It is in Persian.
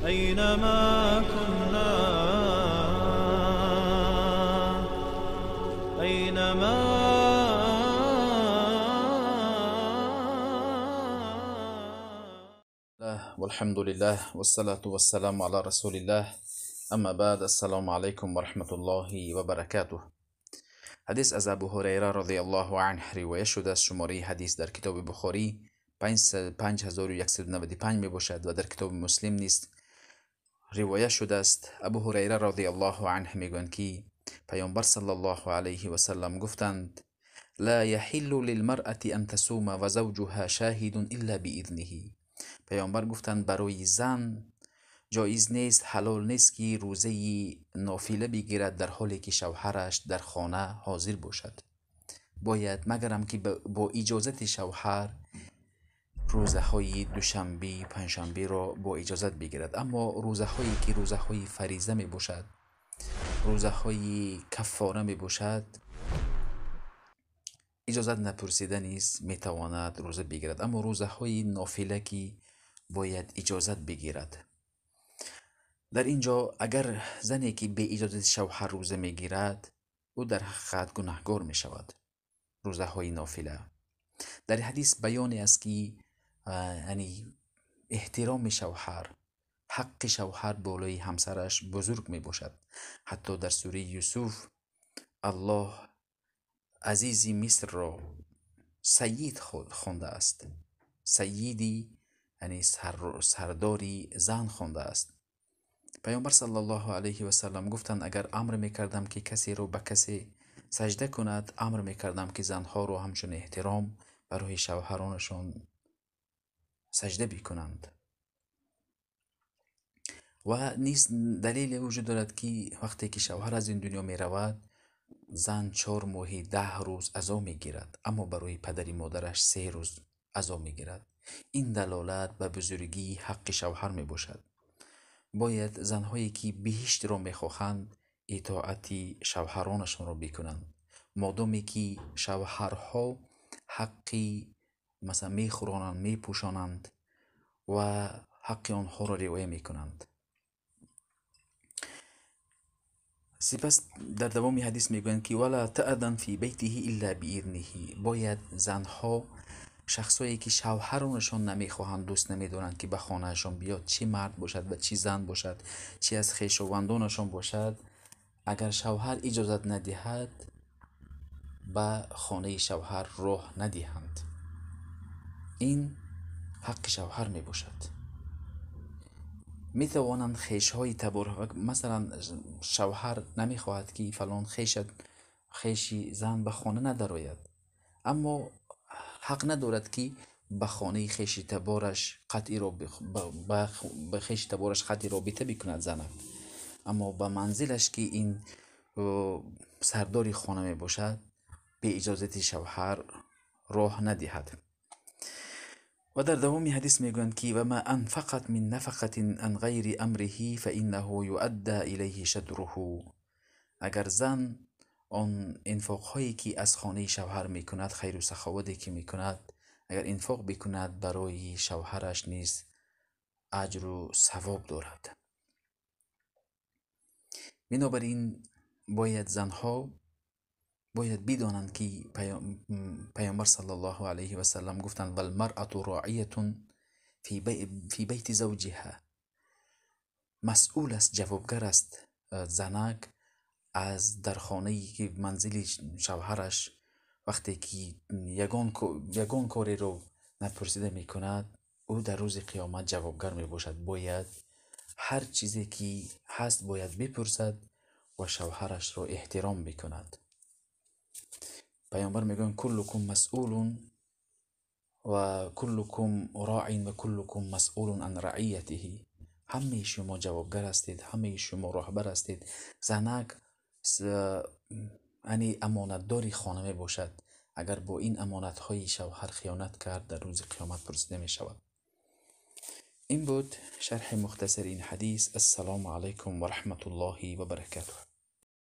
أينما كنا أينما والحمد لله والصلاة والسلام على رسول الله. اما بعد، السلام عليكم ورحمة الله وبركاته. حدیث از ابو هریره رضی الله عنه روایت شده است. شماره حدیث در کتاب بخاری 5195 می باشد و در کتاب مسلم نیست روایت شده است. ابو هریره رضی الله عنه میگویند که پیامبر صلی الله علیه و سلم گفتند: لا يحل للمرأة ان تصوم و زوجها شاهد الا باذنه. پیامبر گفتند برای زن جایز نیست، حلال نیست که روزه نافله بگیرد در حالی که شوهرش در خانه حاضر باشد. باید مگرم که با اجازت شوهر روزه های دوشنبه پنجشنبه را با اجازت بگیرد. اما روزه هایی که روزه های فریضه می باشد، روزه های کفاره می باشد، اجازت نپرسیده نیست، می تواند روزه بگیرد. اما روزه های نافله که باید اجازت بگیرد. در اینجا اگر زنی که به اجازت شوهر روزه میگیرد، او در حقیقت گناهکار می شود. روزه های نافله در حدیث بیانی است که یعنی احترام شوهر، حق شوهر بالای همسرش بزرگ می باشد. حتی در سوره یوسف الله عزیزی مصر را سید خوانده است. سیدی یعنی سرداری زن خوانده است. پیامبر صلی الله علیه و سلم گفتند اگر امر میکردم که کسی رو به کسی سجده کند، امر میکردم که زنها رو همچون احترام برای شوهرانشان سجده بکنند. و نیز دلیل وجود دارد که وقتی که شوهر از این دنیا می رود، زن 4 ماه 10 روز عزا می گیرد، اما برای پدری مادرش 3 روز عزا می گیرد. این دلالت به بزرگی حق شوهر می باشد. باید زنهایی که بهشت را می خواهند اطاعت شوهرانشان را بکنند، مادامی که شوهرها حقی مثلا می خورانند، می پوشانند و حق آنها را رعایت می کنند. سپس در دوام حدیث میگویند که ولا تأذن فی بیته الا باذنه. باید زنها، شخصایی که شوهرانشان نمیخواهند، دوست نمیدارند که به خانهشان بیاد، چه مرد باشد و چه زن باشد، چه از خویشاوندانشان باشد، اگر شوهر اجازت ندهد به خانه شوهر راه ندهند. این حق شوهر می باشد. می توانند خیش های تبار، مثلا شوهر نمی خواهد که فلان خیشی زن به خانه ندارد، اما حق ندارد که به خانه خیش تبارش قطعی را به خیش تبارش قطعی رابطه بکند زنک، اما به منزلش که این سرداری خانه می باشد به اجازت شوهر راه ندهد. و در دوام حدیث میگویند که و ما انفقت من نفقة عن غیر امره فانه یؤدى الیه شطره. اگر زن آن انفاق هایی که از خانه شوهر میکند، خیر و سخاوتی که میکند، اگر انفاق بکند برای شوهرش نیز اجر و ثواب دارد. بنابراین باید زنها باید بدانند که پیامبر صلی الله علیه و سلم گفتند والمرأة راعیة فی بیت زوجها. مسئول است، جوابگر است زنک از در خانه که منزل شوهرش. وقتی که یگان کاری رو نپرسیده می کند، او در روز قیامت جوابگر می باشد. باید هر چیزی که هست باید بپرسد و شوهرش رو احترام بکند. پیامبر میگن کلکم مسئول و کلکم راع و کلکم مسئول عن رعیته. همه شما جوابگر هستید، همه شما راهبر هستید. زنک یعنی امانتداری خانه می باشد. اگر با این امانت های شوهر خیانت کرد، در روز قیامت پرسیده می شود. این بود شرح مختصر این حدیث. السلام علیکم و رحمت الله و برکاته.